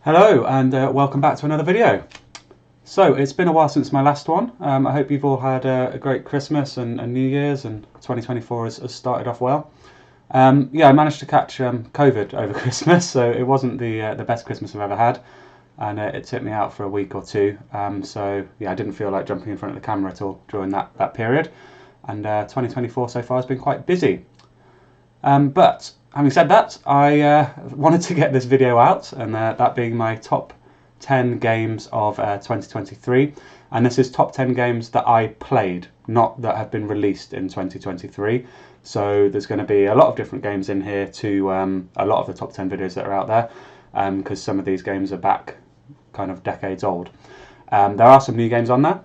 Hello and welcome back to another video. So it's been a while since my last one. I hope you've all had a great Christmas and New Year's, and 2024 has started off well. Yeah, I managed to catch COVID over Christmas, so it wasn't the best Christmas I've ever had, and it took me out for a week or two. So yeah, I didn't feel like jumping in front of the camera at all during that period, and 2024 so far has been quite busy. But having said that, I wanted to get this video out, and that being my top 10 games of 2023. And this is top 10 games that I played, not that have been released in 2023. So there's going to be a lot of different games in here to a lot of the top 10 videos that are out there, because some of these games are back kind of decades old. There are some new games on there,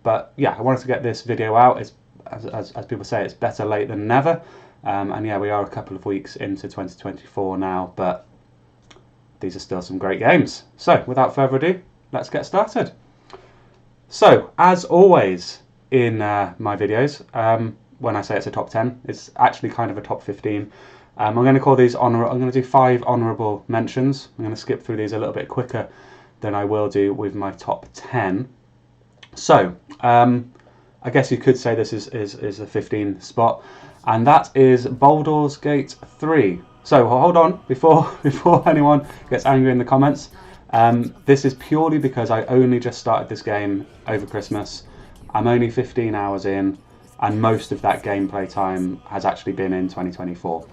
but yeah, I wanted to get this video out. As people say, it's better late than never. And yeah, we are a couple of weeks into 2024 now, but these are still some great games. So without further ado, let's get started. So as always in my videos, when I say it's a top 10, it's actually kind of a top 15. I'm going to call these I'm going to do 5 honourable mentions. I'm going to skip through these a little bit quicker than I will do with my top 10. So I guess you could say this is a 15 spot. And that is Baldur's Gate 3. So hold on, before anyone gets angry in the comments, this is purely because I only just started this game over Christmas. I'm only 15 hours in, and most of that gameplay time has actually been in 2024.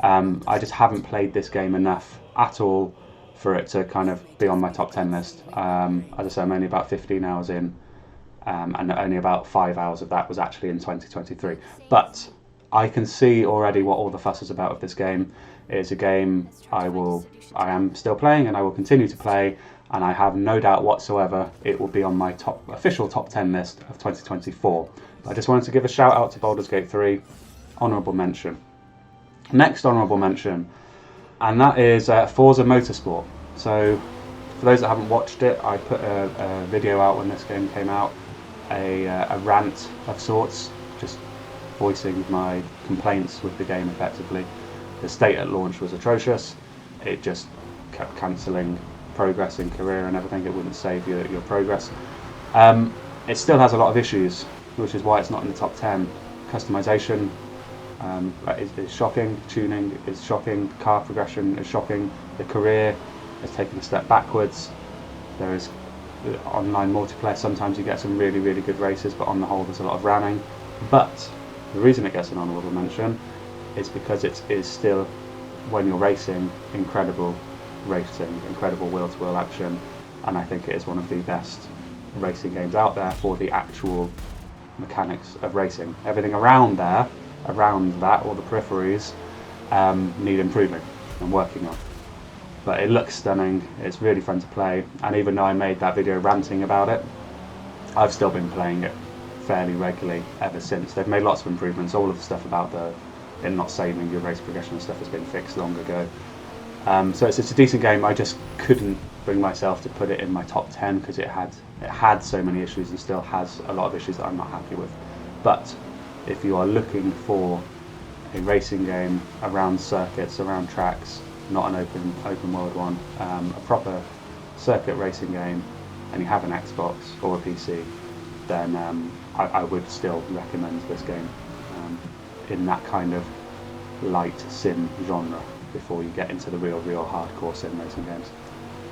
I just haven't played this game enough at all for it to kind of be on my top 10 list. As I say, I'm only about 15 hours in, and only about 5 hours of that was actually in 2023. But I can see already what all the fuss is about with this game. It's a game I am still playing and I will continue to play, and I have no doubt whatsoever it will be on my official top 10 list of 2024. But I just wanted to give a shout out to Baldur's Gate 3, honourable mention. Next honourable mention, and that is Forza Motorsport. So for those that haven't watched it, I put a video out when this game came out, a rant of sorts, just voicing my complaints with the game effectively. The state at launch was atrocious. It just kept cancelling progress in career and everything. It wouldn't save your progress. It still has a lot of issues, which is why it's not in the top 10. Customization is shocking. Tuning is shocking. Car progression is shocking. The career has taken a step backwards. There is online multiplayer. Sometimes you get some really, really good races, but on the whole there's a lot of ramming. But the reason it gets an honourable mention is because it is still, when you're racing, incredible racing, incredible wheel-to-wheel action, and I think it is one of the best racing games out there for the actual mechanics of racing. Everything around that, all the peripheries, need improving and working on. But it looks stunning, it's really fun to play, and even though I made that video ranting about it, I've still been playing it fairly regularly ever since. They've made lots of improvements. All of the stuff about it not saving your race progression and stuff has been fixed long ago. So it's a decent game. I just couldn't bring myself to put it in my top 10 because it had so many issues and still has a lot of issues that I'm not happy with. But if you are looking for a racing game around circuits, around tracks, not an open world one, a proper circuit racing game, and you have an Xbox or a PC, then I would still recommend this game in that kind of light sim genre before you get into the real hardcore sim racing games.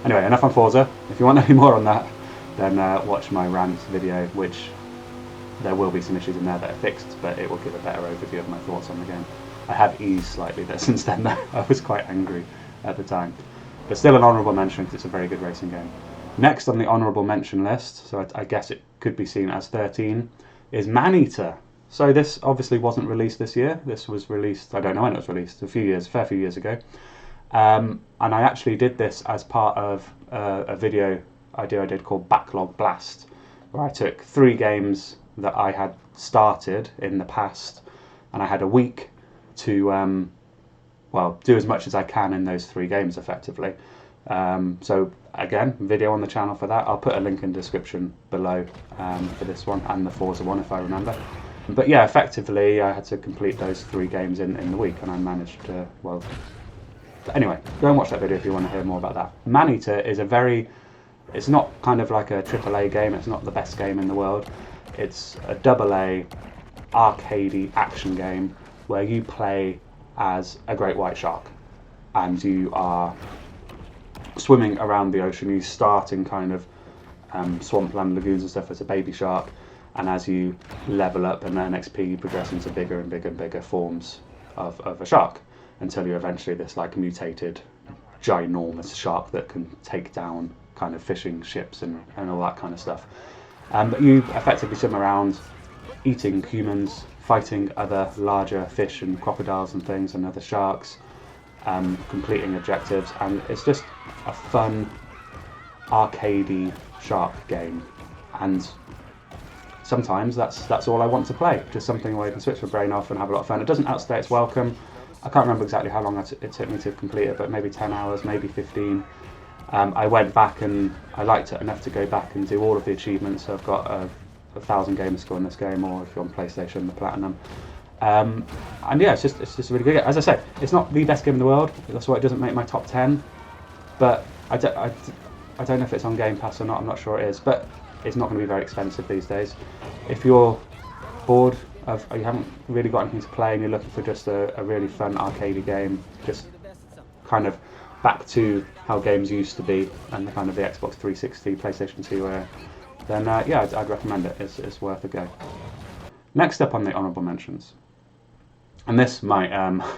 Anyway, enough on Forza. If you want any more on that, then watch my rant video, which there will be some issues in there that are fixed, but it will give a better overview of my thoughts on the game. I have eased slightly there since then though. I was quite angry at the time. But still an honourable mention because it's a very good racing game. Next on the honourable mention list, so I guess it could be seen as 13, is Maneater. So this obviously wasn't released this year. This was released, I don't know when it was released, a fair few years ago. And I actually did this as part of a video I did called Backlog Blast, where I took 3 games that I had started in the past, and I had a week to do as much as I can in those 3 games effectively. So again, video on the channel for that. I'll put a link in the description below for this one and the Forza one if I remember. But yeah, effectively I had to complete those 3 games in the week, and I managed to, But anyway, go and watch that video if you want to hear more about that. Maneater is it's not kind of like a AAA game, it's not the best game in the world. It's a AA arcadey action game where you play as a great white shark and you are swimming around the ocean. You start in kind of swampland lagoons and stuff as a baby shark, and as you level up and earn XP, you progress into bigger and bigger and bigger forms of a shark until you're eventually this like mutated, ginormous shark that can take down kind of fishing ships and all that kind of stuff. But you effectively swim around eating humans, fighting other larger fish and crocodiles and things and other sharks, completing objectives, and it's just a fun arcadey shark game. And sometimes that's all I want to play, just something where you can switch my brain off and have a lot of fun. It doesn't outstay its welcome. I can't remember exactly how long it took me to complete it, but maybe 10 hours, maybe 15. I went back and I liked it enough to go back and do all of the achievements. So I've got a 1,000 gamer score in this game, or if you're on PlayStation, the Platinum. And yeah, it's just a really good game. As I said, it's not the best game in the world. That's why it doesn't make my top 10. But I don't know if it's on Game Pass or not. I'm not sure it is, but it's not going to be very expensive these days. If you're bored of, you haven't really got anything to play and you're looking for just a really fun arcadey game, just kind of back to how games used to be and the kind of the Xbox 360, PlayStation 2 era, then yeah, I'd recommend it. It's worth a go. Next up on the honourable mentions, and this might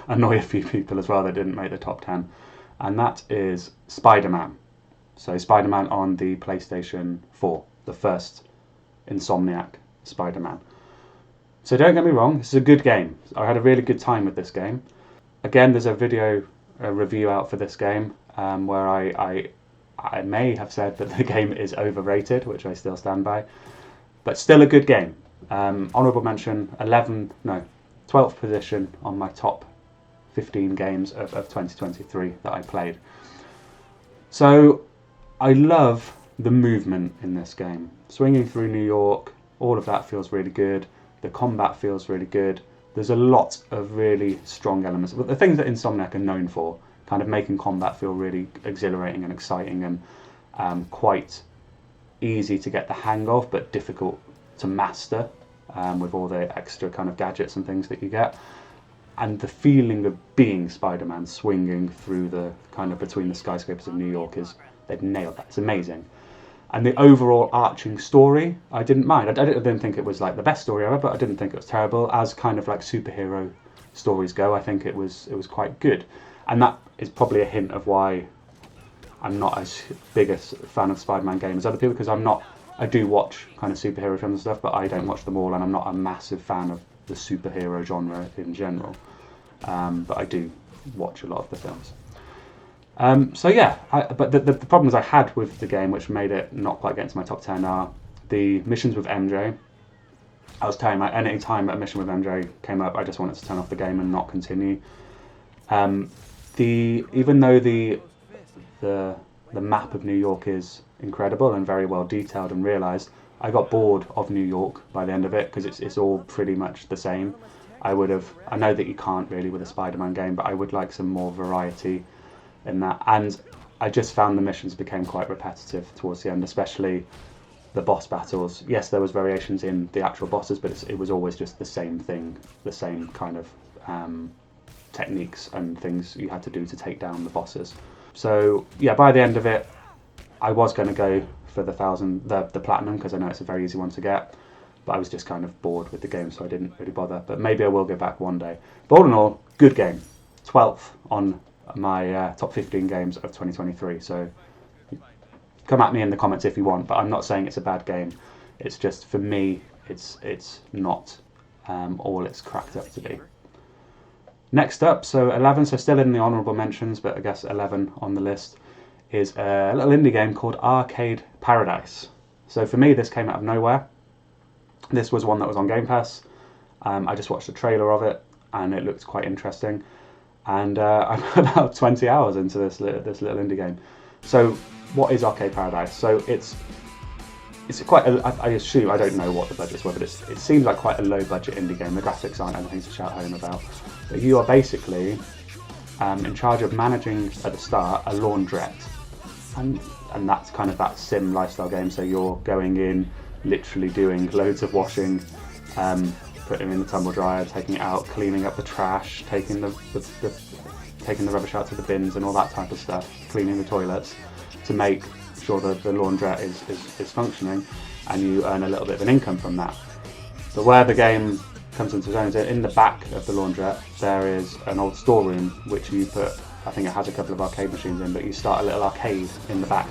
annoy a few people as well that didn't make the top 10, and that is Spider-Man. So Spider-Man on the PlayStation 4, the first Insomniac Spider-Man. So don't get me wrong, this is a good game. I had a really good time with this game. Again, there's a review out for this game where I may have said that the game is overrated, which I still stand by, but still a good game. Honourable mention, 12th position on my top 15 games of 2023 that I played. So I love the movement in this game. Swinging through New York, all of that feels really good. The combat feels really good. There's a lot of really strong elements. But the things that Insomniac are known for, kind of making combat feel really exhilarating and exciting and quite easy to get the hang of, but difficult to master with all the extra kind of gadgets and things that you get. And the feeling of being Spider-Man swinging through the kind of between the skyscrapers of New York they've nailed that. It's amazing. And the overall arching story, I didn't mind. I didn't think it was like the best story ever, but I didn't think it was terrible. As kind of like superhero stories go, I think it was quite good. And that is probably a hint of why I'm not as big a fan of Spider-Man games as other people, because I do watch kind of superhero films and stuff, but I don't watch them all, and I'm not a massive fan of the superhero genre in general. But I do watch a lot of the films. So yeah, but the problems I had with the game, which made it not quite get into my top 10, are the missions with MJ. I was telling you, any time a mission with MJ came up, I just wanted to turn off the game and not continue. Even though the map of New York is incredible and very well detailed and realised, I got bored of New York by the end of it, because it's all pretty much the same. I know that you can't really with a Spider-Man game, but I would like some more variety in that. And I just found the missions became quite repetitive towards the end, especially the boss battles. Yes, there was variations in the actual bosses, but it was always just the same thing, the same kind of techniques and things you had to do to take down the bosses. So yeah, by the end of it, I was going to go for the Platinum, because I know it's a very easy one to get, but I was just kind of bored with the game, so I didn't really bother. But maybe I will go back one day. But all in all, good game. 12th on my top 15 games of 2023. So come at me in the comments if you want, but I'm not saying it's a bad game. It's just, for me, it's not all it's cracked up to be. Next up, so 11, so still in the honourable mentions, but I guess 11 on the list, is a little indie game called Arcade Paradise. So for me, this came out of nowhere. This was one that was on Game Pass. I just watched a trailer of it, and it looked quite interesting. And I'm about 20 hours into this little indie game. So what is Arcade Paradise? So it's quite I assume, I don't know what the budgets were, but it seems like quite a low budget indie game. The graphics aren't anything to shout home about. But you are basically in charge of managing at the start a laundrette, and that's kind of that sim lifestyle game. So you're going in, literally doing loads of washing, putting it in the tumble dryer, taking it out, cleaning up the trash, taking the rubbish out to the bins and all that type of stuff, cleaning the toilets to make sure that the laundrette is functioning, and you earn a little bit of an income from that. But where the game comes into its own is in the back of the laundrette there is an old storeroom which you put, I think it has a couple of arcade machines in, but you start a little arcade in the back.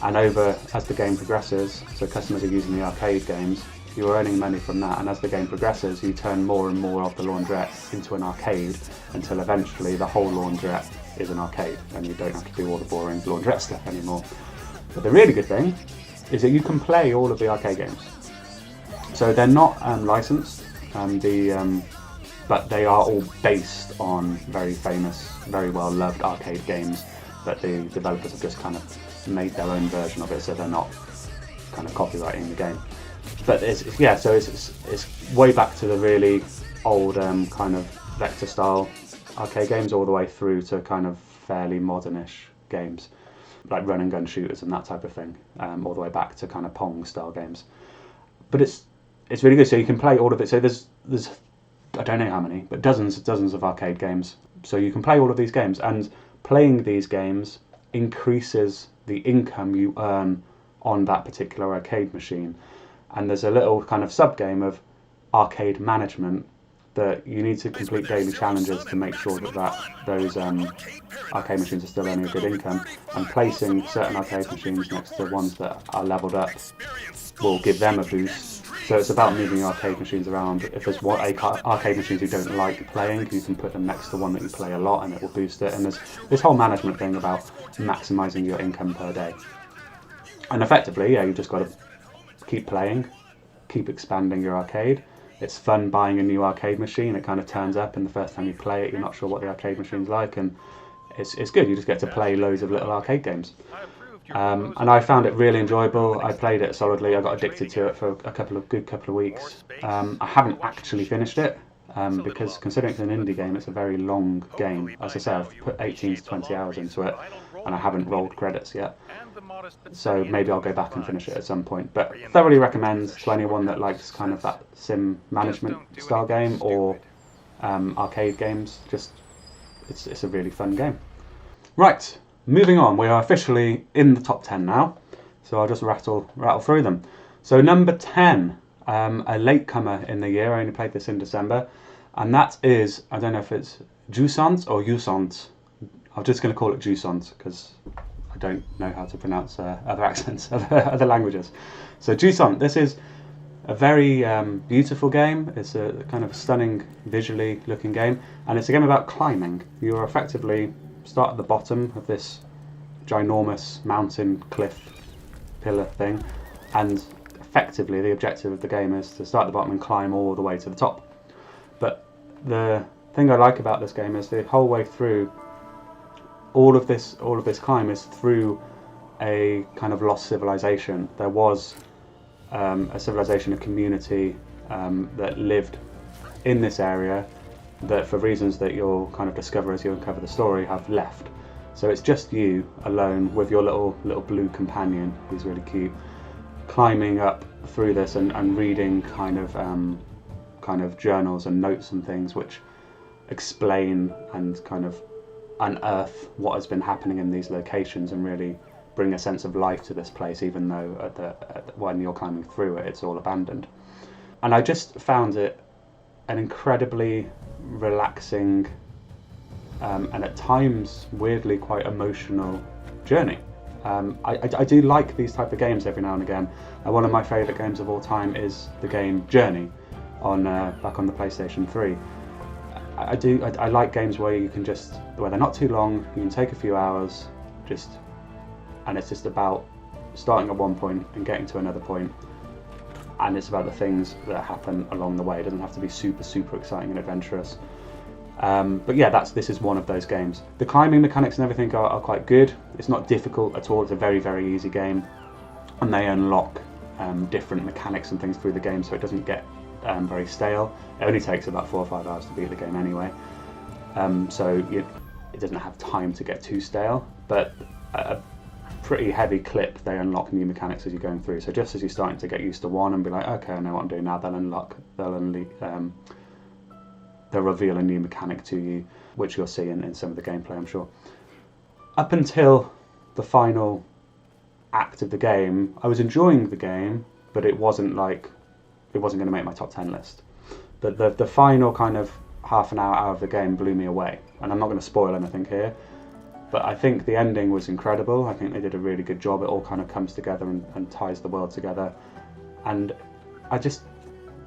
And over, as the game progresses, so customers are using the arcade games, you're earning money from that, and as the game progresses you turn more and more of the laundrette into an arcade until eventually the whole laundrette is an arcade and you don't have to do all the boring laundrette stuff anymore. But the really good thing is that you can play all of the arcade games. So they're not licensed, but they are all based on very famous, very well loved arcade games that the developers have just kind of made their own version of it, so they're not kind of copyrighting the game. But it's way back to the really old kind of vector style arcade games all the way through to kind of fairly modernish games like run and gun shooters and that type of thing, all the way back to kind of Pong style games. But it's really good, so you can play all of it. So there's I don't know how many, but dozens of arcade games. So you can play all of these games, and playing these games increases the income you earn on that particular arcade machine. And there's a little kind of sub game of arcade management that you need to complete daily challenges to make sure that those arcade machines are still earning a good income, and placing certain arcade machines next to ones that are leveled up will give them a boost. So it's about moving arcade machines around. If there's arcade machines you don't like playing, you can put them next to one that you play a lot and it will boost it. And there's this whole management thing about maximising your income per day. And effectively, yeah, you've just got to keep playing, keep expanding your arcade. It's fun buying a new arcade machine. It kind of turns up, and the first time you play it, you're not sure what the arcade machine's like, and it's good. You just get to play loads of little arcade games. And I found it really enjoyable. I played it solidly. I got addicted to it for a couple of weeks. I haven't actually finished it because considering it's an indie game, it's a very long game. As I say, I've put 18 to 20 hours into it, and I haven't rolled credits yet. So maybe I'll go back and finish it at some point. But thoroughly recommend to anyone that likes kind of that sim management style game or arcade games. Just it's a really fun game. Right. Moving on, we are officially in the top 10 now, so I'll just rattle through them. So number 10, a latecomer in the year. I only played this in December, and that is, I don't know if it's Jusant or Jusant. I'm just going to call it Jusant because I don't know how to pronounce other accents, other languages. So Jusant, this is a very beautiful game. It's a kind of stunning, visually looking game, and it's a game about climbing. You're effectively start at the bottom of this ginormous mountain cliff pillar thing, and effectively the objective of the game is to start at the bottom and climb all the way to the top. But the thing I like about this game is the whole way through, all of this climb is through a kind of lost civilization. There was a civilization, a community that lived in this area that, for reasons that you'll kind of discover as you uncover the story, have left. So it's just you alone with your little blue companion, who's really cute, climbing up through this and reading kind of journals and notes and things which explain and kind of unearth what has been happening in these locations and really bring a sense of life to this place, even though when you're climbing through it, it's all abandoned. And I just found it an incredibly relaxing and at times weirdly quite emotional journey. I do like these type of games every now and again. One of my favourite games of all time is the game Journey on back on the PlayStation 3. I like games where they're not too long, you can take a few hours, and it's just about starting at one point and getting to another point, and it's about the things that happen along the way. It doesn't have to be super exciting and adventurous. But yeah, this is one of those games. The climbing mechanics and everything are quite good. It's not difficult at all. It's a very easy game, and they unlock different mechanics and things through the game, so it doesn't get very stale. It only takes about 4 or 5 hours to beat the game anyway. So it doesn't have time to get too stale, but a pretty heavy clip, they unlock new mechanics as you're going through. So just as you're starting to get used to one and be like, okay, I know what I'm doing now, they'll reveal a new mechanic to you, which you'll see in some of the gameplay, I'm sure. Up until the final act of the game, I was enjoying the game, but it wasn't going to make my top 10 list. The final kind of half an hour of the game blew me away, and I'm not going to spoil anything here, but I think the ending was incredible. I think they did a really good job. It all kind of comes together and ties the world together, and I just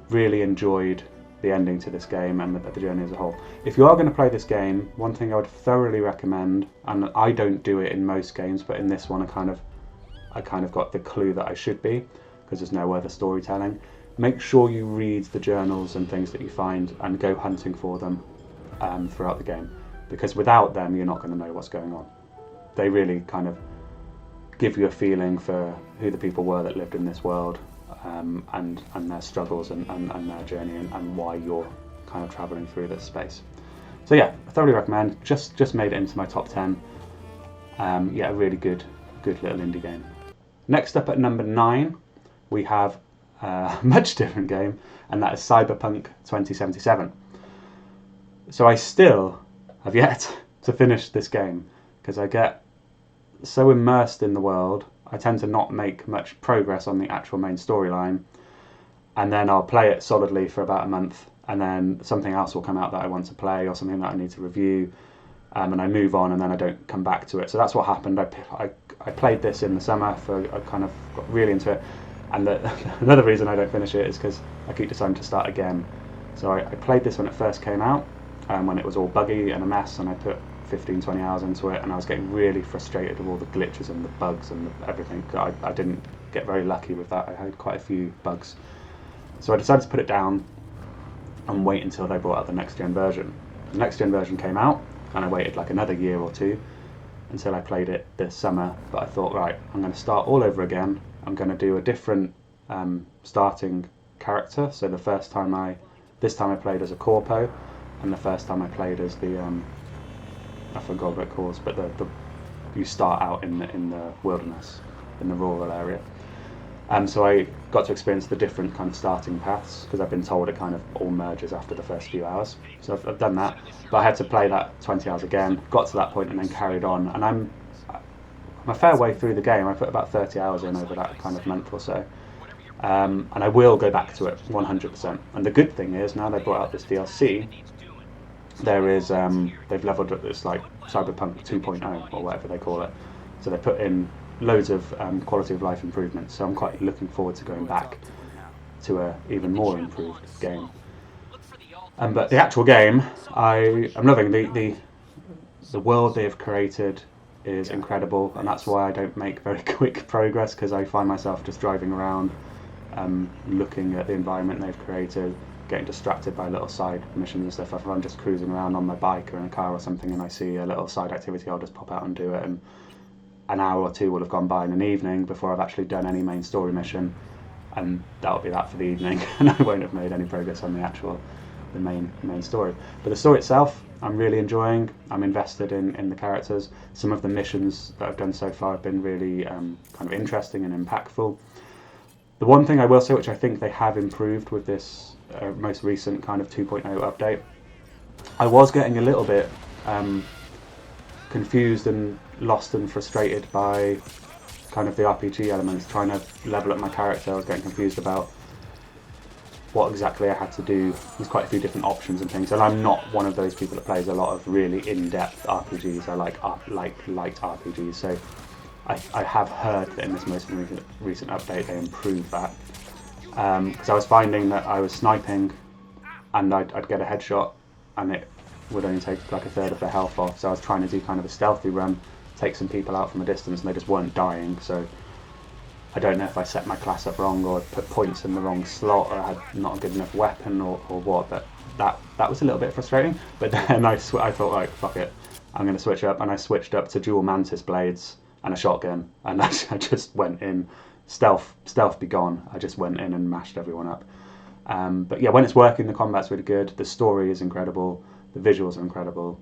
really enjoyed the ending to this game and the journey as a whole. If you are going to play this game, one thing I would thoroughly recommend, and I don't do it in most games, but in this one I kind of got the clue that I should be, because there's no other storytelling. Make sure you read the journals and things that you find and go hunting for them throughout the game, because without them you're not going to know what's going on. They really kind of give you a feeling for who the people were that lived in this world, and their struggles and their journey and why you're kind of travelling through this space. So yeah, I thoroughly recommend. Just made it into my top 10. Yeah, a really good little indie game. Next up at number 9, we have a much different game, and that is Cyberpunk 2077. So I still have yet to finish this game, because I get so immersed in the world, I tend to not make much progress on the actual main storyline, and then I'll play it solidly for about a month, and then something else will come out that I want to play, or something that I need to review, and I move on, and then I don't come back to it. So that's what happened. I played this in the summer, I kind of got really into it, and another reason I don't finish it is because I keep deciding to start again. So I played this when it first came out, when it was all buggy and a mess, and I put 15-20 hours into it, and I was getting really frustrated with all the glitches and the bugs and everything. I didn't get very lucky with that. I had quite a few bugs. So I decided to put it down and wait until they brought out the next gen version. The next gen version came out, and I waited like another year or two until I played it this summer. But I thought, right, I'm going to start all over again. I'm going to do a different starting character. So this time I played as a corpo, and the first time I played as the I forgot what it calls, but you start out in the wilderness, in the rural area. So I got to experience the different kind of starting paths, because I've been told it kind of all merges after the first few hours. So I've done that, but I had to play that 20 hours again, got to that point and then carried on, and I'm a fair way through the game. I put about 30 hours in over that kind of month or so, and I will go back to it 100%. And the good thing is, now they brought out this DLC, there is they've leveled up this like Cyberpunk 2.0 or whatever they call it. So they put in loads of quality of life improvements. So I'm quite looking forward to going back to a even more improved game. But the actual game, I'm loving. The world they've created is incredible, and that's why I don't make very quick progress, because I find myself just driving around, looking at the environment they've created, getting distracted by little side missions and stuff. If I'm just cruising around on my bike or in a car or something and I see a little side activity, I'll just pop out and do it, and an hour or two will have gone by in an evening before I've actually done any main story mission, and that'll be that for the evening, and I won't have made any progress on the main story. But the story itself, I'm really enjoying. I'm invested in the characters. Some of the missions that I've done so far have been really kind of interesting and impactful. The one thing I will say, which I think they have improved with this most recent kind of 2.0 update, I was getting a little bit confused and lost and frustrated by kind of the RPG elements, trying to level up my character. I was getting confused about what exactly I had to do. There's quite a few different options and things, and I'm not one of those people that plays a lot of really in-depth RPGs. I like light RPGs, so I have heard that in this most recent update they improved that, because I was finding that I was sniping and I'd get a headshot and it would only take like a third of their health off, so I was trying to do kind of a stealthy run, take some people out from a distance, and they just weren't dying. So I don't know if I set my class up wrong, or put points in the wrong slot, or I had not a good enough weapon, or what, but that was a little bit frustrating. But then I thought, like, fuck it, I'm going to switch up, and I switched up to dual mantis blades and a shotgun, and I just went in, stealth be gone. I just went in and mashed everyone up. But yeah, when it's working, the combat's really good, the story is incredible, the visuals are incredible.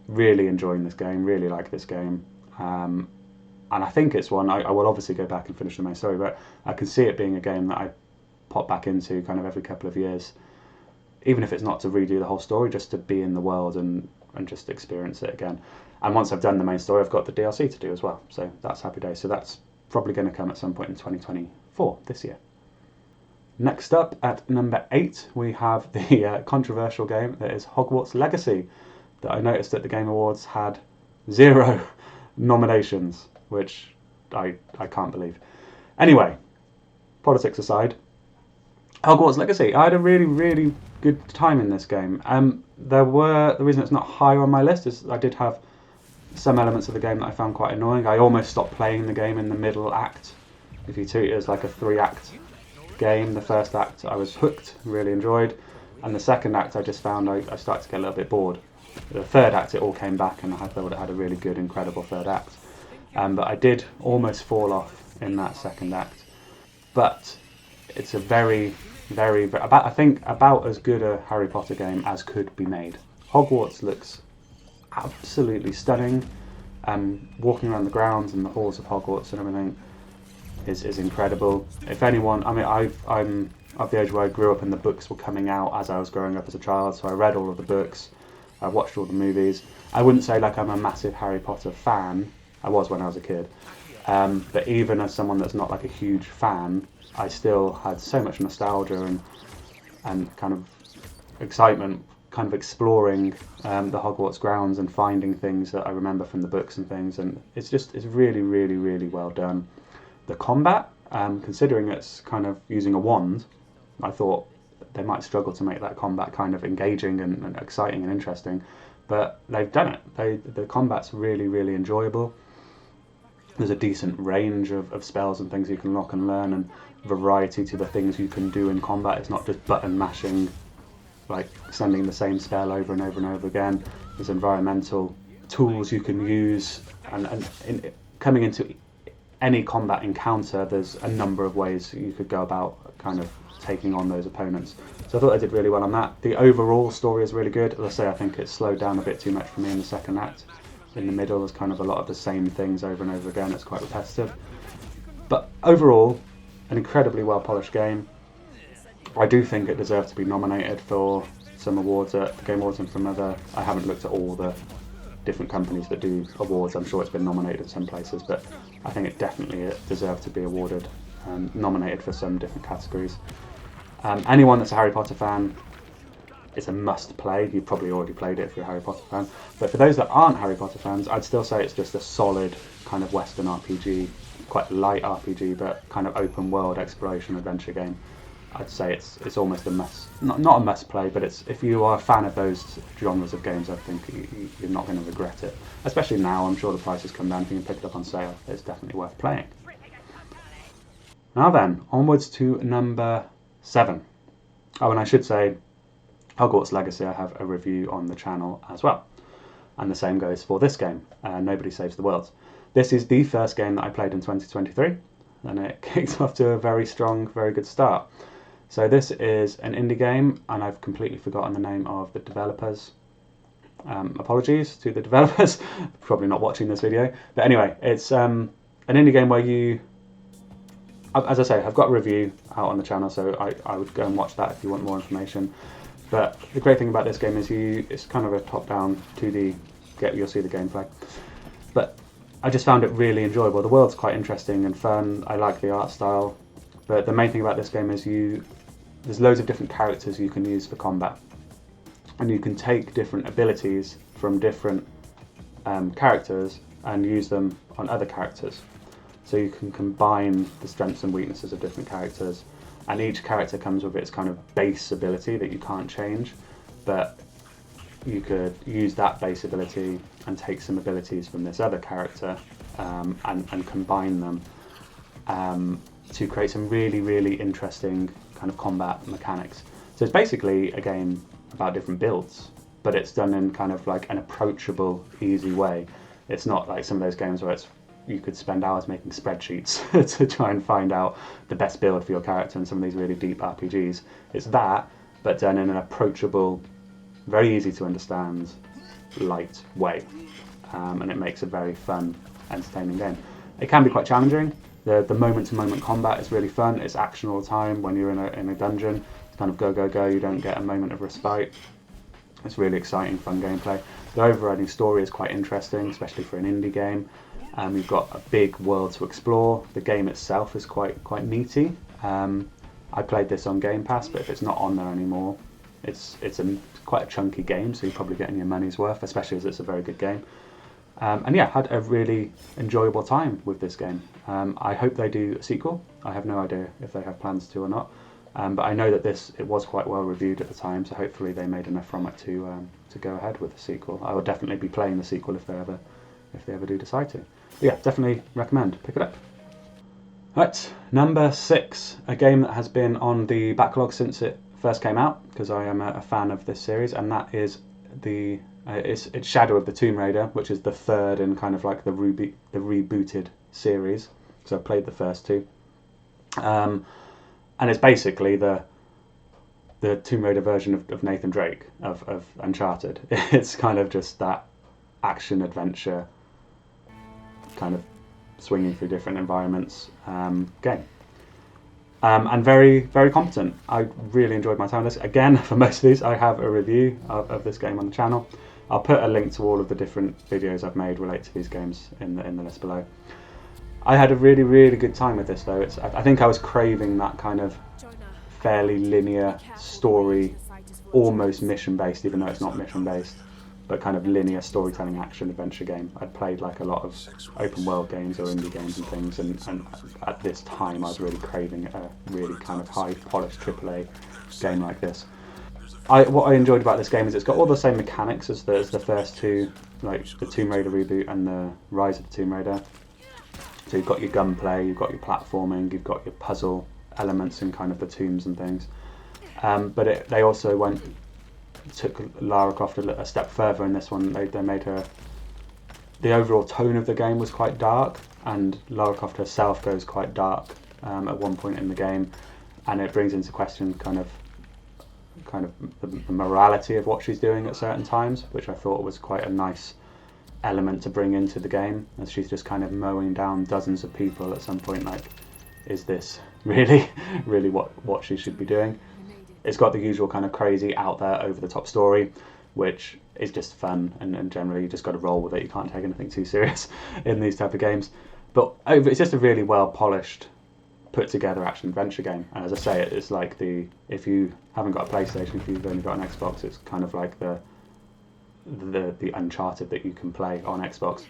Really enjoying this game, really like this game. And I think it's one, I will obviously go back and finish the main story, but I can see it being a game that I pop back into kind of every couple of years, even if it's not to redo the whole story, just to be in the world and just experience it again. And once I've done the main story, I've got the DLC to do as well, so that's happy days. So that's probably going to come at some point in 2024, this year. Next up, at number 8, we have the controversial game that is Hogwarts Legacy, that I noticed at the Game Awards had 0 nominations, which I can't believe. Anyway, politics aside, Hogwarts Legacy. I had a really, really good time in this game. The reason it's not higher on my list is I did have some elements of the game that I found quite annoying. I almost stopped playing the game in the middle act. If you treat it as like a 3-act game, the first act I was hooked, really enjoyed, and the second act I just found I started to get a little bit bored. The third act it all came back, and I thought it had a really good, incredible third act. But I did almost fall off in that second act. But it's a very, very, I think about as good a Harry Potter game as could be made. Hogwarts looks absolutely stunning. Walking around the grounds and the halls of Hogwarts and everything is incredible. If anyone, I mean, I'm of the age where I grew up and the books were coming out as I was growing up as a child, so I read all of the books, I watched all the movies. I wouldn't say like I'm a massive Harry Potter fan. I was when I was a kid. But even as someone that's not like a huge fan, I still had so much nostalgia and kind of excitement kind of exploring the Hogwarts grounds and finding things that I remember from the books and things, and it's really, really, really well done. The combat, considering it's kind of using a wand, I thought they might struggle to make that combat kind of engaging and exciting and interesting, but they've done it. The combat's really, really enjoyable. There's a decent range of spells and things you can lock and learn, and variety to the things you can do in combat. It's not just button mashing, like sending the same spell over and over and over again. There's environmental tools you can use, and coming into any combat encounter, there's a number of ways you could go about kind of taking on those opponents. So I thought I did really well on that. The overall story is really good. As I say, I think it slowed down a bit too much for me in the second act. In the middle, there's kind of a lot of the same things over and over again. It's quite repetitive. But overall, an incredibly well polished game. I do think it deserved to be nominated for some awards at the Game Awards and from other. I haven't looked at all the different companies that do awards. I'm sure it's been nominated in some places, but I think it definitely deserved to be awarded and nominated for some different categories. Anyone that's a Harry Potter fan, it's a must play. You've probably already played it if you're a Harry Potter fan. But for those that aren't Harry Potter fans, I'd still say it's just a solid kind of Western RPG, quite light RPG, but kind of open world exploration adventure game. I'd say it's almost a must, not a must play, but it's, if you are a fan of those genres of games, I think you're not going to regret it. Especially now, I'm sure the prices come down. If you can pick it up on sale, it's definitely worth playing. Now then, onwards to number 7. Oh, and I should say, Hogwarts Legacy, I have a review on the channel as well. And the same goes for this game, Nobody Saves the World. This is the first game that I played in 2023, and it kicked off to a very strong, very good start. So this is an indie game, and I've completely forgotten the name of the developers. Apologies to the developers, probably not watching this video. But anyway, it's an indie game where you, as I say, I've got a review out on the channel, so I would go and watch that if you want more information. But the great thing about this game is it's kind of a top-down 2D, you'll see the gameplay. But I just found it really enjoyable. The world's quite interesting and fun. I like the art style. But the main thing about this game is there's loads of different characters you can use for combat. And you can take different abilities from different characters and use them on other characters. So you can combine the strengths and weaknesses of different characters. And each character comes with its kind of base ability that you can't change. But you could use that base ability and take some abilities from this other character and combine them to create some really, really interesting kind of combat mechanics. So it's basically a game about different builds, but it's done in kind of like an approachable, easy way. It's not like some of those games where you could spend hours making spreadsheets to try and find out the best build for your character in some of these really deep RPGs. It's that, but done in an approachable, very easy to understand, light way, and it makes a very fun, entertaining game. It can be quite challenging. The moment-to-moment combat is really fun. It's action all the time. When you're in a dungeon, it's kind of go, go, go. You don't get a moment of respite. It's really exciting, fun gameplay. The overriding story is quite interesting, especially for an indie game. You've got a big world to explore. The game itself is quite meaty. I played this on Game Pass, but if it's not on there anymore, it's quite a chunky game, so you're probably getting your money's worth, especially as it's a very good game. And yeah, had a really enjoyable time with this game. I hope they do a sequel. I have no idea if they have plans to or not. But I know that it was quite well reviewed at the time, so hopefully they made enough from it to go ahead with the sequel. I will definitely be playing the sequel if they ever do decide to. But yeah, definitely recommend. Pick it up. Right, number 6, a game that has been on the backlog since it first came out, because I am a fan of this series, and that is it's Shadow of the Tomb Raider, which is the third in kind of like the rebooted series. So I've played the first two. And it's basically the Tomb Raider version of Nathan Drake of Uncharted. It's kind of just that action adventure, kind of swinging through different environments game. And very, very competent. I really enjoyed my time with this. Again, for most of these, I have a review of this game on the channel. I'll put a link to all of the different videos I've made related to these games in the list below. I had a really, really good time with this though. I think I was craving that kind of fairly linear story, almost mission-based, even though it's not mission-based, but kind of linear storytelling action adventure game. I'd played like a lot of open world games or indie games and things, and at this time I was really craving a really kind of high polished AAA game like this. What I enjoyed about this game is it's got all the same mechanics as the first two, like the Tomb Raider reboot and the Rise of the Tomb Raider. So you've got your gunplay, you've got your platforming, you've got your puzzle elements in kind of the tombs and things. But they also took Lara Croft a step further in this one. They made her... The overall tone of the game was quite dark, and Lara Croft herself goes quite dark at one point in the game, and it brings into question kind of the morality of what she's doing at certain times, which I thought was quite a nice element to bring into the game, as she's just kind of mowing down dozens of people at some point. Like, is this really what she should be doing? It's got the usual kind of crazy, out there, over the top story, which is just fun, and generally you just got to roll with it. You can't take anything too serious in these type of games. But it's just a really well polished, put together action adventure game. And as I say, it's like if you haven't got a PlayStation, if you've only got an Xbox, it's kind of like the Uncharted that you can play on Xbox.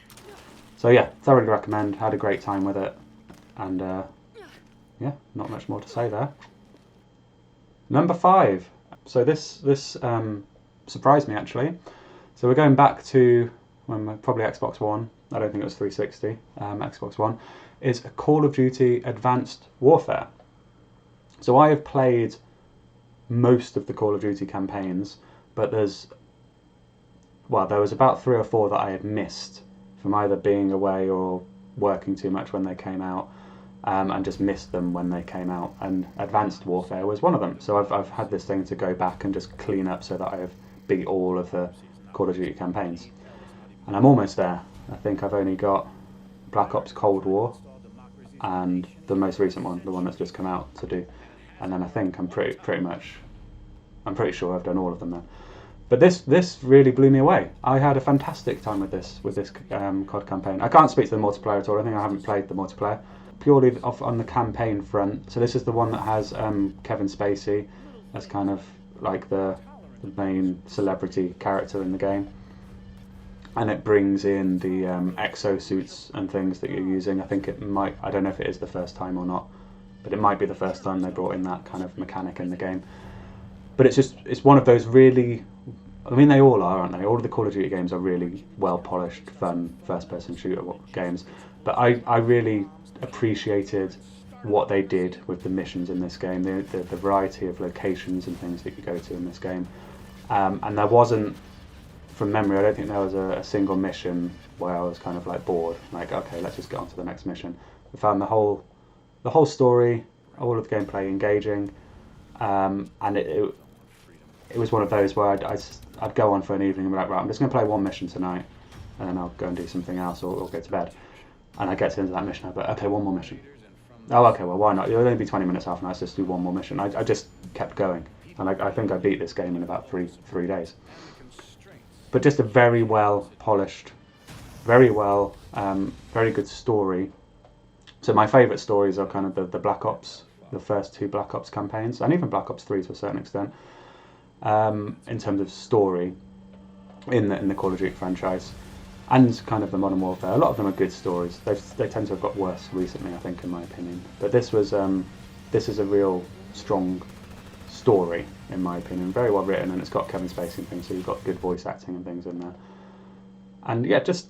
So yeah, thoroughly recommend. Had a great time with it, and yeah, not much more to say there. Number 5. So this surprised me actually. So we're going back to probably Xbox One. I don't think it was 360. Xbox One is a Call of Duty Advanced Warfare. So I have played most of the Call of Duty campaigns, but there was about 3 or 4 that I had missed from either being away or working too much when they came out, and just missed them when they came out. And Advanced Warfare was one of them. So I've had this thing to go back and just clean up so that I have beat all of the Call of Duty campaigns. And I'm almost there. I think I've only got Black Ops Cold War and the most recent one, the one that's just come out to do. And then I think I'm pretty sure I've done all of them now. But this really blew me away. I had a fantastic time with this COD campaign. I can't speak to the multiplayer at all. I think I haven't played the multiplayer. Purely on the campaign front. So this is the one that has Kevin Spacey as kind of like the main celebrity character in the game. And it brings in the exosuits and things that you're using. I think I don't know if it is the first time or not, but it might be the first time they brought in that kind of mechanic in the game. But it's one of those really, I mean they all are, aren't they? All of the Call of Duty games are really well polished, fun, first person shooter games. But I really appreciated what they did with the missions in this game, the variety of locations and things that you go to in this game. And there wasn't, from memory, I don't think there was a single mission where I was kind of like bored, like okay, let's just get on to the next mission. I found the whole story, all of the gameplay engaging, and it was one of those where I'd go on for an evening and be like, right, I'm just going to play one mission tonight, and then I'll go and do something else or go to bed. And I get to the end of that mission, I'd be like, okay, one more mission. Oh, okay, well, why not? It'll only be 20 minutes, half an hour, let's just do one more mission. I just kept going, and I think I beat this game in about three days. But just a very well polished, very good story. So my favourite stories are kind of the Black Ops, the first 2 Black Ops campaigns, and even Black Ops 3 to a certain extent, in terms of story in the Call of Duty franchise, and kind of the Modern Warfare. A lot of them are good stories. They tend to have got worse recently, I think, in my opinion. But this is a real strong story, in my opinion. Very well written, and it's got Kevin Spacey and things, so you've got good voice acting and things in there. And yeah, just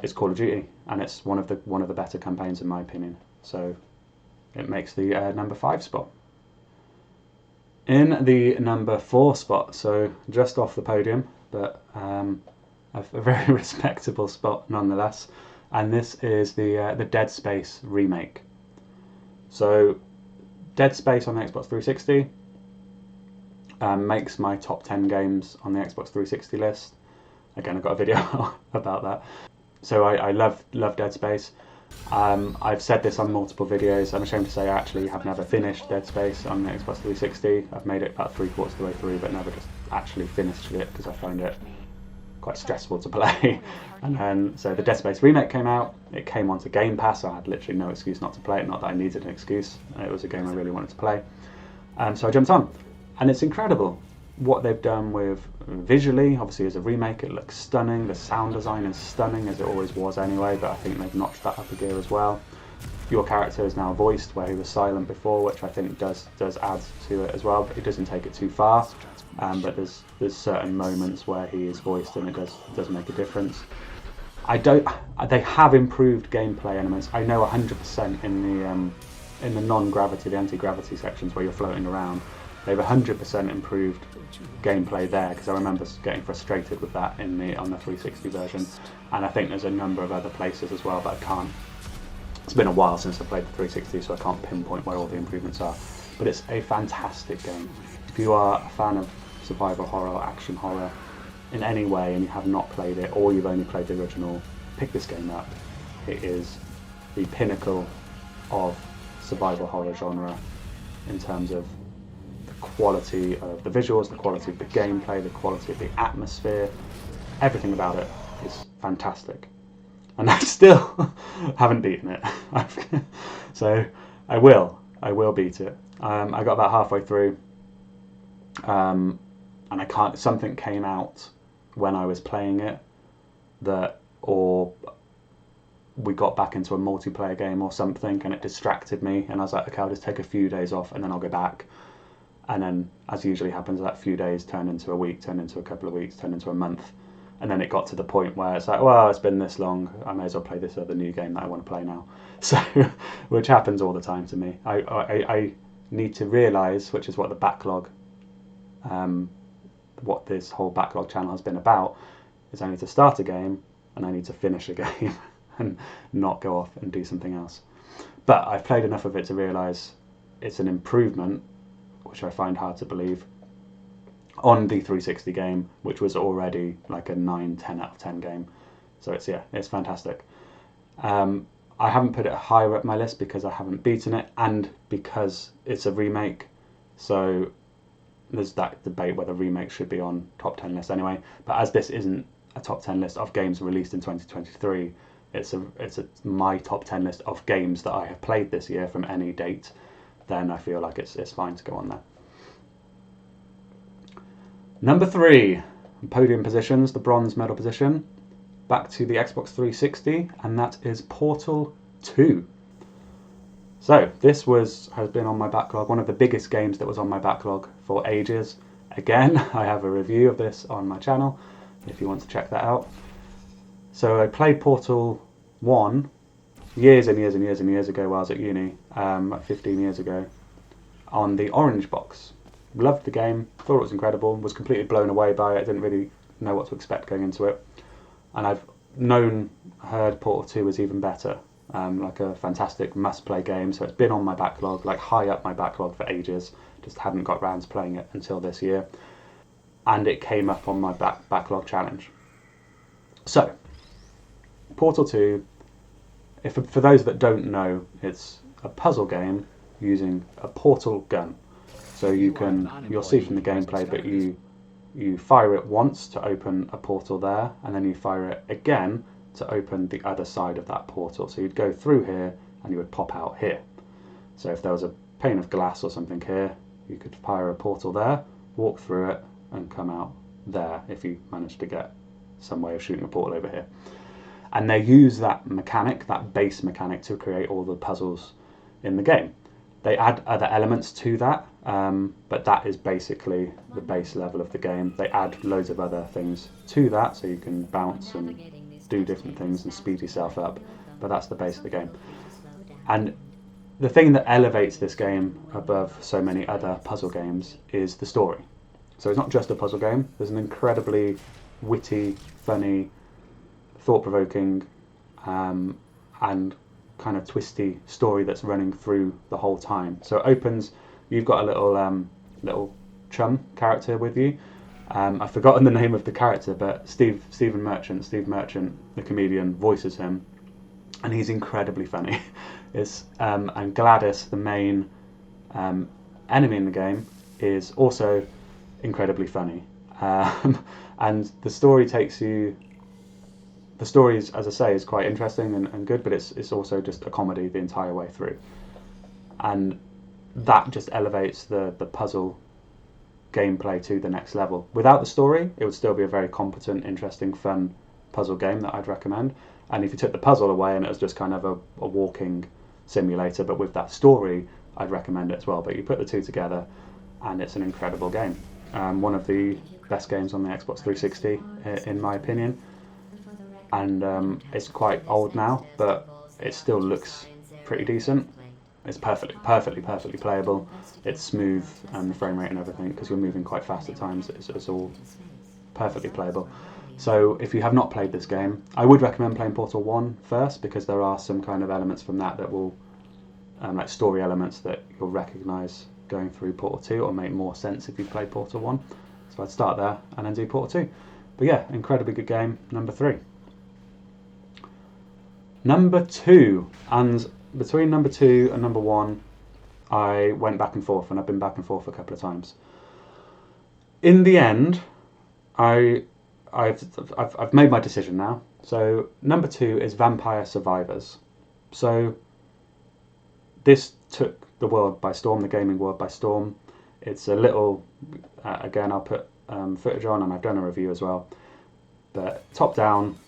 it's Call of Duty, and it's one of the better campaigns in my opinion. So it makes the number 5 spot. In the number 4 spot, so just off the podium, but a very respectable spot nonetheless, and this is the Deadspace Remake. So Deadspace on the Xbox 360 makes my top 10 games on the Xbox 360 list. Again, I've got a video about that. So I love Dead Space. I've said this on multiple videos. I'm ashamed to say I actually have never finished Dead Space on the Xbox 360. I've made it about 3/4 of the way through, but never just actually finished it because I find it quite stressful to play. And then, so the Dead Space Remake came out. It came onto Game Pass. I had literally no excuse not to play it. Not that I needed an excuse. It was a game I really wanted to play. So I jumped on. And it's incredible what they've done with visually. Obviously, as a remake, it looks stunning. The sound design is stunning, as it always was anyway, but I think they've notched that up a gear as well. Your character is now voiced, where he was silent before, which I think does add to it as well, but it doesn't take it too far. But there's certain moments where he is voiced, and it does make a difference. They have improved gameplay elements. I know 100% in the non-gravity, the anti-gravity sections where you're floating around. They've 100% improved gameplay there, because I remember getting frustrated with that on the 360 version, and I think there's a number of other places as well, but I can't. It's been a while since I played the 360, so I can't pinpoint where all the improvements are. But it's a fantastic game. If you are a fan of survival horror, action horror in any way, and you have not played it, or you've only played the original, pick this game up. It is the pinnacle of survival horror genre in terms of quality of the visuals, the quality of the gameplay, the quality of the atmosphere. Everything about it is fantastic, and I still haven't beaten it. So I will beat it. I got about halfway through, and I can't. Something came out when I was playing it or we got back into a multiplayer game or something, and it distracted me, and I was like, okay, I'll just take a few days off and then I'll go back. And then, as usually happens, that few days turned into a week, turned into a couple of weeks, turned into a month. And then it got to the point where it's like, well, it's been this long, I may as well play this other new game that I want to play now. So, which happens all the time to me. I need to realise, which is what the backlog, what this whole backlog channel has been about, is I need to start a game and I need to finish a game and not go off and do something else. But I've played enough of it to realise it's an improvement, which I find hard to believe, on the 360 game, which was already like a 9-10 out of 10 game. So it's fantastic. I haven't put it higher up my list because I haven't beaten it, and because it's a remake. So there's that debate whether remakes should be on top 10 lists anyway. But as this isn't a top 10 list of games released in 2023, it's my top 10 list of games that I have played this year from any date. Then I feel like it's fine to go on there. Number 3, podium positions, the bronze medal position, back to the Xbox 360, and that is Portal 2. So this has been on my backlog, one of the biggest games that was on my backlog for ages. Again, I have a review of this on my channel if you want to check that out. So I played Portal 1 years and years and years and years ago while I was at uni, like 15 years ago, on the orange box. Loved the game, thought it was incredible, was completely blown away by it, didn't really know what to expect going into it. And I've heard Portal 2 was even better, like a fantastic must-play game, so it's been on my backlog, like high up my backlog for ages, just hadn't got round to playing it until this year. and it came up on my backlog challenge. So, Portal 2, for those that don't know, it's a puzzle game using a portal gun. So you'll see from the gameplay, but you fire it once to open a portal there, and then you fire it again to open the other side of that portal. So you'd go through here and you would pop out here. So if there was a pane of glass or something here, you could fire a portal there, walk through it, and come out there if you managed to get some way of shooting a portal over here. And they use that mechanic, that base mechanic, to create all the puzzles in the game. They add other elements to that, but that is basically the base level of the game. They add loads of other things to that, so you can bounce and do different things and speed yourself up, but that's the base of the game. And the thing that elevates this game above so many other puzzle games is the story. So it's not just a puzzle game, there's an incredibly witty, funny, thought-provoking, and kind of twisty story that's running through the whole time. So it opens, you've got a little chum character with you. I've forgotten the name of the character, but Steve Merchant, the comedian, voices him, and he's incredibly funny. And Gladys, the main enemy in the game, is also incredibly funny. And the story is, as I say, is quite interesting and good, but it's also just a comedy the entire way through. And that just elevates the puzzle gameplay to the next level. Without the story, it would still be a very competent, interesting, fun puzzle game that I'd recommend. And if you took the puzzle away and it was just kind of a walking simulator, but with that story, I'd recommend it as well. But you put the two together and it's an incredible game. One of the best games on the Xbox 360, in my opinion. And it's quite old now, but it still looks pretty decent. It's perfectly playable. It's smooth, and the frame rate and everything, because you're moving quite fast at times. It's all perfectly playable. So if you have not played this game, I would recommend playing Portal 1 first, because there are some kind of elements from that will, like story elements, that you'll recognise going through Portal 2, or make more sense if you play Portal 1. So I'd start there and then do Portal 2. But yeah, incredibly good game, number 3. Number 2, and between number 2 and number 1, I went back and forth, and I've been back and forth a couple of times. In the end, I've made my decision now. So number 2 is Vampire Survivors. So this took the world by storm, the gaming world by storm. It's a little, again, I'll put footage on, and I've done a review as well. But top down,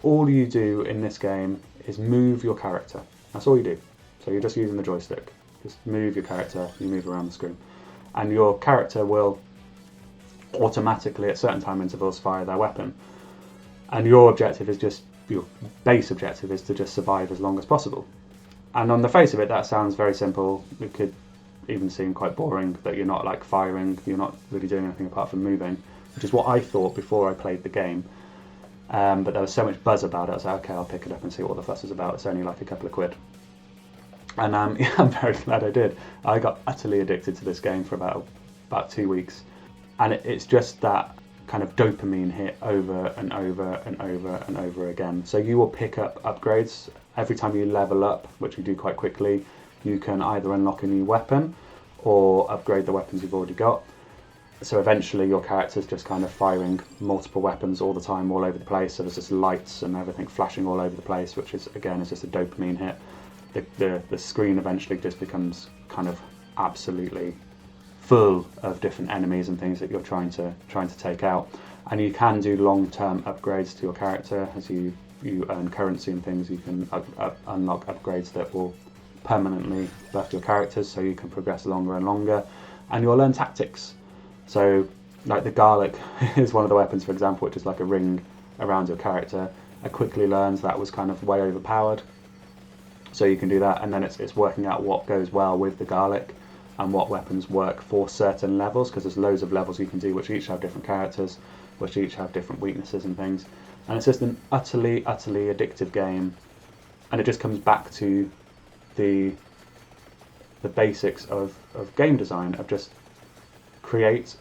all you do in this game is move your character. That's all you do. So you're just using the joystick. Just move your character, you move around the screen. And your character will automatically at certain time intervals fire their weapon. And your base objective is to just survive as long as possible. And on the face of it, that sounds very simple. It could even seem quite boring, that you're not like firing, you're not really doing anything apart from moving, which is what I thought before I played the game. But there was so much buzz about it, I was like, okay, I'll pick it up and see what the fuss is about. It's only like a couple of quid. And yeah, I'm very glad I did. I got utterly addicted to this game for about 2 weeks. And it's just that kind of dopamine hit over and over and over and over again. So you will pick up upgrades. Every time you level up, which you do quite quickly, you can either unlock a new weapon or upgrade the weapons you've already got. So eventually your character's just kind of firing multiple weapons all the time, all over the place. So there's just lights and everything flashing all over the place, which is, again, is just a dopamine hit. The screen eventually just becomes kind of absolutely full of different enemies and things that you're trying to take out. And you can do long-term upgrades to your character. As you earn currency and things, you can unlock upgrades that will permanently buff your characters, so you can progress longer and longer. And you'll learn tactics. So, like the garlic is one of the weapons, for example, which is like a ring around your character. I quickly learned that was kind of way overpowered. So you can do that, and then it's working out what goes well with the garlic and what weapons work for certain levels, because there's loads of levels you can do which each have different characters, which each have different weaknesses and things. And it's just an utterly addictive game, and it just comes back to the basics of game design, of just create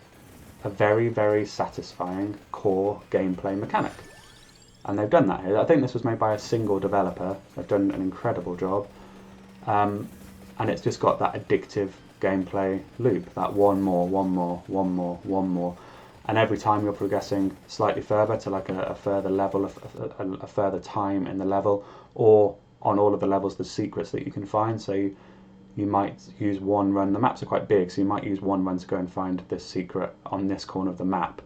a very, very satisfying core gameplay mechanic. And they've done that here. I think this was made by a single developer. They've done an incredible job. And it's just got that addictive gameplay loop, that one more, one more, one more, one more. And every time you're progressing slightly further to like a further level, a further time in the level, or on all of the levels, there's secrets that you can find. So you might use one run. The maps are quite big, so you might use one run to go and find this secret on this corner of the map.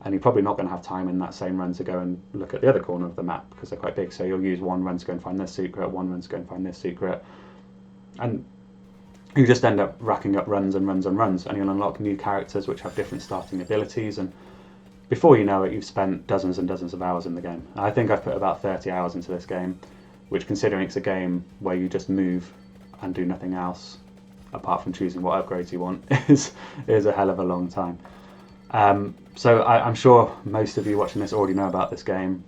And you're probably not going to have time in that same run to go and look at the other corner of the map because they're quite big. So you'll use one run to go and find this secret, one run to go and find this secret. And you just end up racking up runs and runs and runs, and you'll unlock new characters which have different starting abilities, and before you know it, you've spent dozens and dozens of hours in the game. I think I've put about 30 hours into this game, which, considering it's a game where you just move and do nothing else apart from choosing what upgrades you want, is a hell of a long time. So I'm sure most of you watching this already know about this game,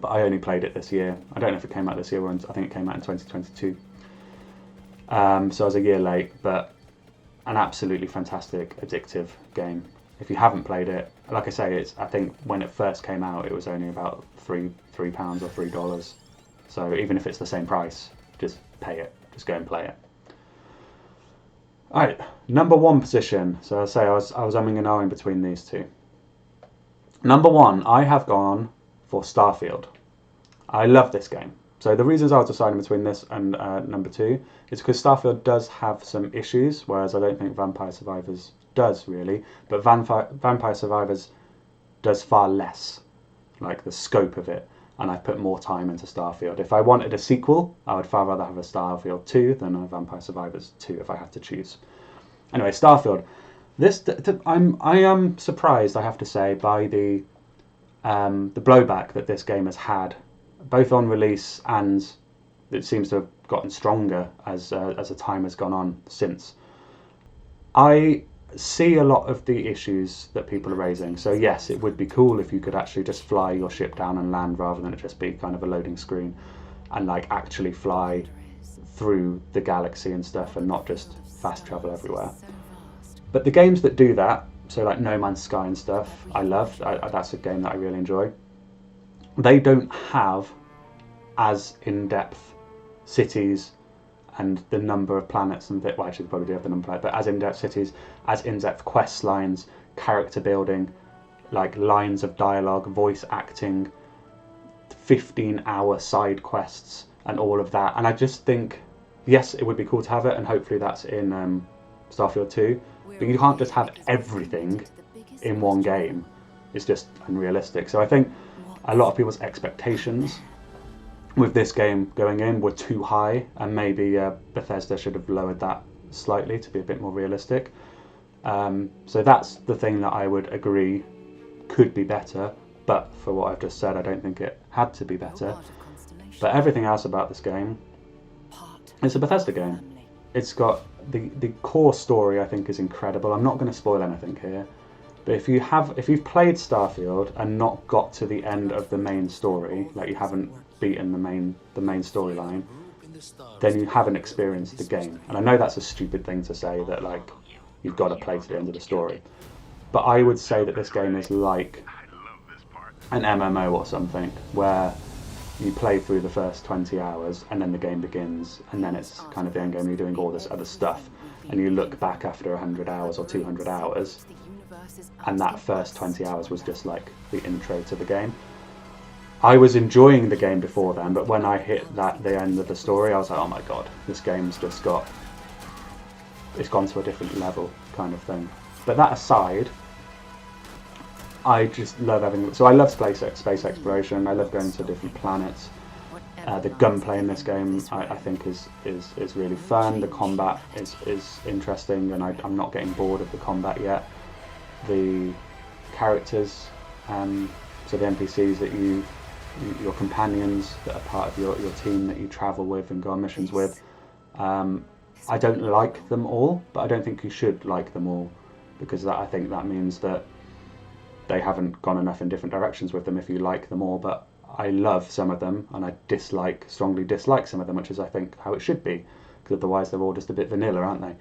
but I only played it this year. I don't know if it came out this year, or I think it came out in 2022. So I was a year late, but an absolutely fantastic, addictive game. If you haven't played it, like I say, I think when it first came out, it was only about £3 or $3. So even if it's the same price, just pay it. Just go and play it. Alright, number one position. So I say I was umming and ahhing between these two. Number one, I have gone for Starfield. I love this game. So the reasons I was deciding between this and number two is because Starfield does have some issues, whereas I don't think Vampire Survivors does really. But Vampire Survivors does far less, like the scope of it, and I've put more time into Starfield. If I wanted a sequel, I would far rather have a Starfield 2 than a Vampire Survivors 2 if I had to choose. Anyway, Starfield. I am surprised, I have to say, by the blowback that this game has had, both on release, and it seems to have gotten stronger as the time has gone on since. I see a lot of the issues that people are raising. So yes, it would be cool if you could actually just fly your ship down and land rather than it just be kind of a loading screen, and like actually fly through the galaxy and stuff and not just fast travel everywhere. But the games that do that, so like No Man's Sky and stuff, I love. That's a game that I really enjoy. They don't have as in-depth cities and the number of planets and well, actually they probably do have the number of planets, but as in-depth cities, as in-depth quest lines, character building, like lines of dialogue, voice acting, 15-hour side quests and all of that. And I just think, yes, it would be cool to have it, and hopefully that's in Starfield 2, but you can't just have everything in one game. It's just unrealistic. So I think a lot of people's expectations with this game going in were too high, and maybe Bethesda should have lowered that slightly to be a bit more realistic. So that's the thing that I would agree could be better, but for what I've just said, I don't think it had to be better. But everything else about this game, it's a Bethesda game. It's got the core story, I think, is incredible. I'm not going to spoil anything here, but if you've played Starfield and not got to the end of the main story, like you haven't beaten the main storyline, then you haven't experienced the game. And I know that's a stupid thing to say, that like you've got to play to the end of the story, but I would say that this game is like an MMO or something, where you play through the first 20 hours and then the game begins, and then it's kind of the end game, you're doing all this other stuff, and you look back after 100 hours or 200 hours, and that first 20 hours was just like the intro to the game. I was enjoying the game before then, but when I hit the end of the story, I was like, oh my god, this game's just it's gone to a different level kind of thing. But that aside, I just love everything. So I love space exploration. I love going to different planets. The gunplay in this game, I think, is really fun. The combat is interesting, and I'm not getting bored of the combat yet. The characters, so the NPCs that your companions that are part of your team that you travel with and go on missions with, I don't like them all, but I don't think you should like them all, because I think that means that they haven't gone enough in different directions with them if you like them all. But I love some of them, and I strongly dislike some of them, which is, I think, how it should be, because otherwise they're all just a bit vanilla, aren't they?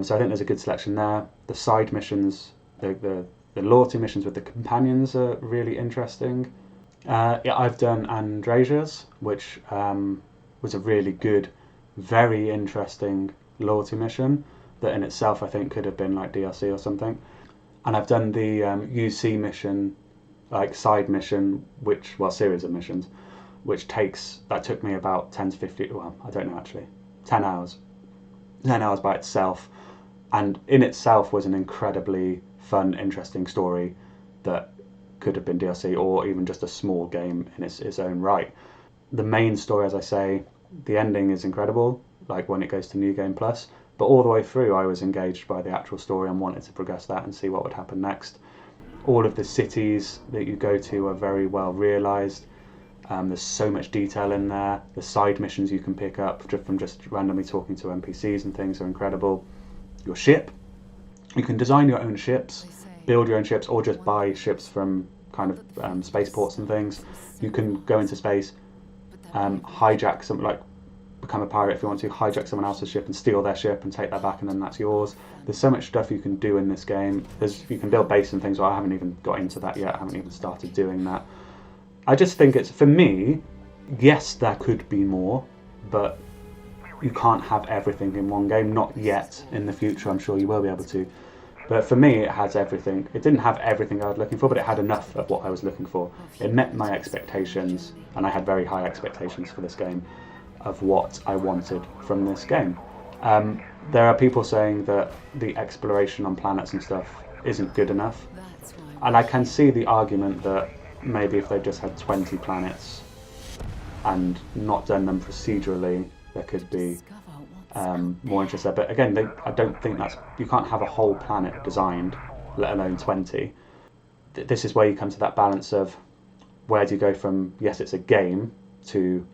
So I think there's a good selection there. The side missions, the loyalty missions with the companions are really interesting. Yeah, I've done Andrasia's, which was a really good, very interesting loyalty mission that in itself I think could have been like DLC or something. And I've done the UC mission, like side mission, series of missions, which took me about 10 to 15, well, I don't know actually, 10 hours. 10 hours by itself, and in itself was an incredibly fun, interesting story that could have been DLC or even just a small game in its own right. The main story, as I say, the ending is incredible, like when it goes to New Game Plus, but all the way through I was engaged by the actual story and wanted to progress that and see what would happen next. All of the cities that you go to are very well realised. There's so much detail in there. The side missions you can pick up from just randomly talking to NPCs and things are incredible. Your ship, you can design your own ships, build your own ships, or just buy ships from kind of spaceports and things. You can go into space, hijack some, like become a pirate if you want to, hijack someone else's ship and steal their ship and take that back, and then that's yours. There's so much stuff you can do in this game. You can build base and things. Well, I haven't even got into that yet. I haven't even started doing that. I just think it's, for me, yes, there could be more, but you can't have everything in one game. Not yet. In the future, I'm sure you will be able to. But for me, it has everything. It didn't have everything I was looking for, but it had enough of what I was looking for. It met my expectations, and I had very high expectations for this game of what I wanted from this game. There are people saying that the exploration on planets and stuff isn't good enough, and I can see the argument that maybe if they just had 20 planets and not done them procedurally, there could be more interest there. But again, I don't think you can't have a whole planet designed, let alone 20. This is where you come to that balance of where do you go from, yes, it's a game, to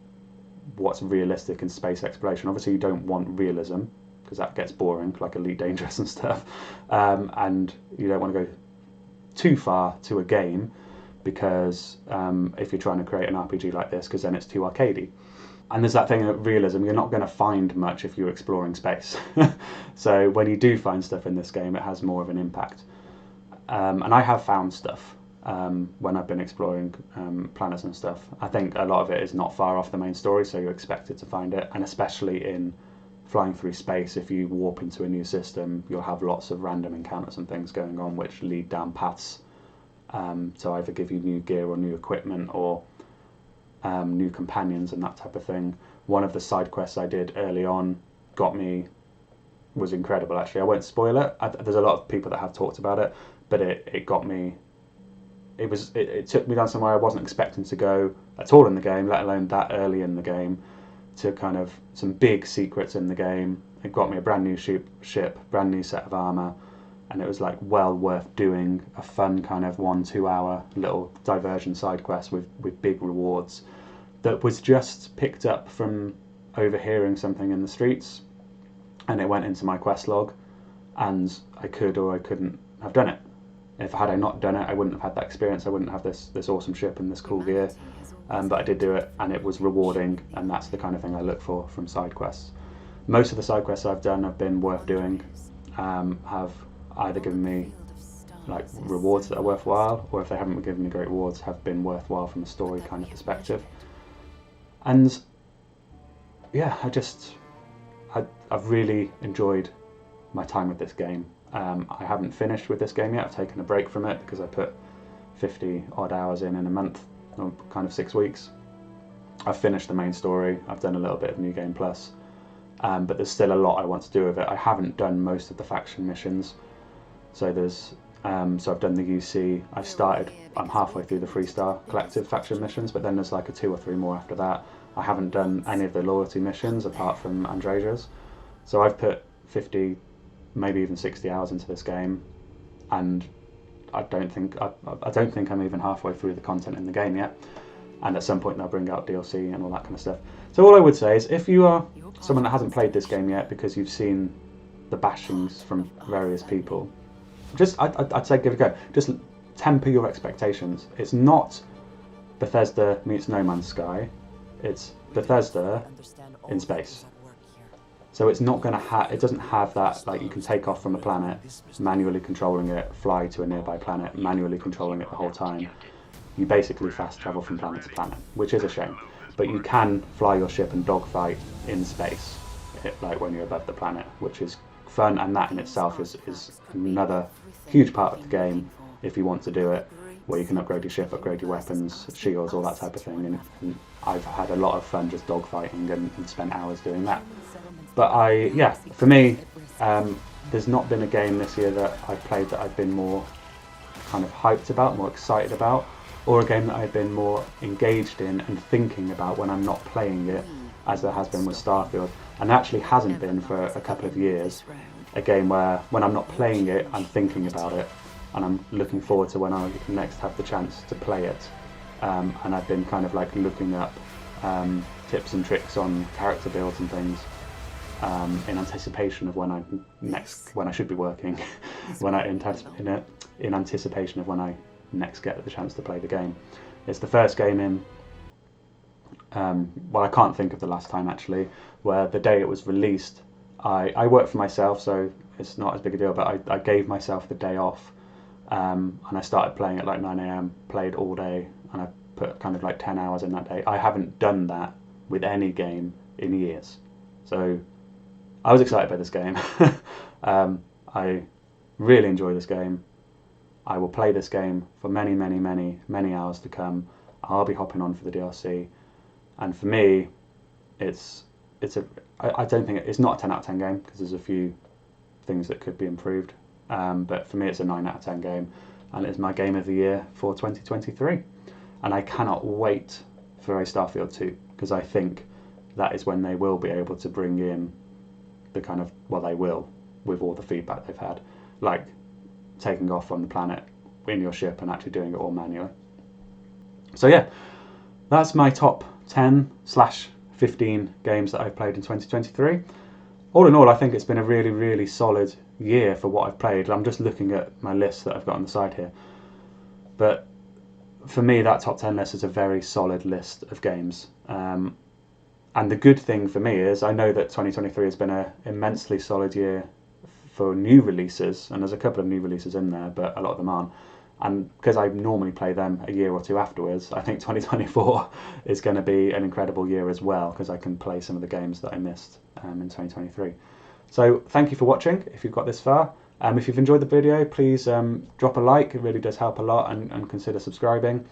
what's realistic in space exploration. Obviously, you don't want realism, because that gets boring, like Elite Dangerous and stuff. And you don't want to go too far to a game, because if you're trying to create an RPG like this, because then it's too arcadey. And there's that thing of realism, you're not going to find much if you're exploring space. So when you do find stuff in this game, it has more of an impact. And I have found stuff when I've been exploring planets and stuff. I think a lot of it is not far off the main story, so you're expected to find it. And especially in flying through space, if you warp into a new system, you'll have lots of random encounters and things going on which lead down paths to either give you new gear or new equipment, or new companions and that type of thing. One of the side quests I did early on was incredible actually. I won't spoil it. There's a lot of people that have talked about it, but it got me. It took me down somewhere I wasn't expecting to go at all in the game, let alone that early in the game, to kind of some big secrets in the game. It got me a brand new ship, brand new set of armor, and it was like well worth doing a fun kind of 1-2 hour little diversion side quest with big rewards that was just picked up from overhearing something in the streets, and it went into my quest log, and I could or I couldn't have done it. If had I not done it, I wouldn't have had that experience. I wouldn't have this awesome ship and this cool gear, but I did do it, and it was rewarding, and that's the kind of thing I look for from side quests. Most of the side quests I've done have been worth doing, have either given me like rewards that are worthwhile, or if they haven't given me great rewards, have been worthwhile from a story kind of perspective. And yeah, I've really enjoyed my time with this game. I haven't finished with this game yet. I've taken a break from it because I put 50 odd hours in a month, or kind of 6 weeks. I've finished the main story. I've done a little bit of New Game Plus, but there's still a lot I want to do with it. I haven't done most of the faction missions. So there's so I've done the UC. I'm halfway through the Freestar Collective faction missions, but then there's like 2 or 3 more after that. I haven't done any of the loyalty missions apart from Andrasia's. So I've put 50, maybe even 60 hours into this game, and I don't think I'm even halfway through the content in the game yet. And at some point they'll bring out DLC and all that kind of stuff. So all I would say is, if you are someone that hasn't played this game yet because you've seen the bashings from various people, I'd say give it a go. Just temper your expectations. It's not Bethesda meets No Man's Sky. It's Bethesda in space. So it's not going to have, it doesn't have that, like you can take off from a planet, manually controlling it, fly to a nearby planet, manually controlling it the whole time. You basically fast travel from planet to planet, which is a shame. But you can fly your ship and dogfight in space, like when you're above the planet, which is fun, and that in itself is another huge part of the game if you want to do it, where you can upgrade your ship, upgrade your weapons, shields, all that type of thing. And I've had a lot of fun just dogfighting and spent hours doing that. But for me, there's not been a game this year that I've played that I've been more kind of hyped about, more excited about, or a game that I've been more engaged in and thinking about when I'm not playing it, as there has been with Starfield. And actually hasn't been for a couple of years, a game where when I'm not playing it, I'm thinking about it, and I'm looking forward to when I next have the chance to play it. And I've been kind of like looking up tips and tricks on character builds and things in anticipation of when I should be working, in anticipation of when I next get the chance to play the game. It's the first game in, well, I can't think of the last time actually, where the day it was released, I work for myself, so it's not as big a deal, but I gave myself the day off, and I started playing at like 9 AM, played all day, and I put kind of like 10 hours in that day. I haven't done that with any game in years. So I was excited by this game. I really enjoy this game. I will play this game for many, many, many, many hours to come. I'll be hopping on for the DLC. And for me, I don't think it's not a 10 out of 10 game, because there's a few things that could be improved. But for me, it's a 9 out of 10 game, and it's my game of the year for 2023. And I cannot wait for a Starfield 2, because I think that is when they will be able to bring in the kind of, well, they will, with all the feedback they've had, like taking off from the planet in your ship and actually doing it all manually. So yeah, that's my top 10/15 games that I've played in 2023. All in all, I think it's been a really, really solid year for what I've played. I'm just looking at my list that I've got on the side here. But for me, that top 10 list is a very solid list of games. And the good thing for me is I know that 2023 has been an immensely solid year for new releases, and there's a couple of new releases in there, but a lot of them aren't. And because I normally play them a year or two afterwards, I think 2024 is going to be an incredible year as well, because I can play some of the games that I missed in 2023. So thank you for watching if you've got this far. If you've enjoyed the video, please drop a like. It really does help a lot, and consider subscribing.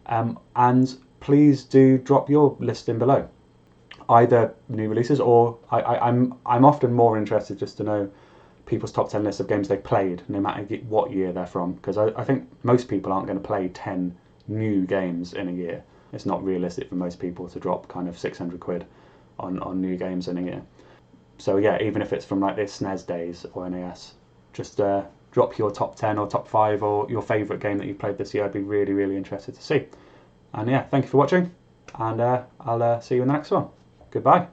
And please do drop your list in below, either new releases, or I'm often more interested just to know people's top 10 lists of games they've played, no matter what year they're from, because I think most people aren't going to play 10 new games in a year. It's not realistic for most people to drop kind of 600 quid on new games in a year. So yeah, even if it's from like this SNES days or NAS, just drop your top 10 or top 5 or your favourite game that you've played this year. I'd be really, really interested to see. And yeah, thank you for watching, and I'll see you in the next one. Goodbye.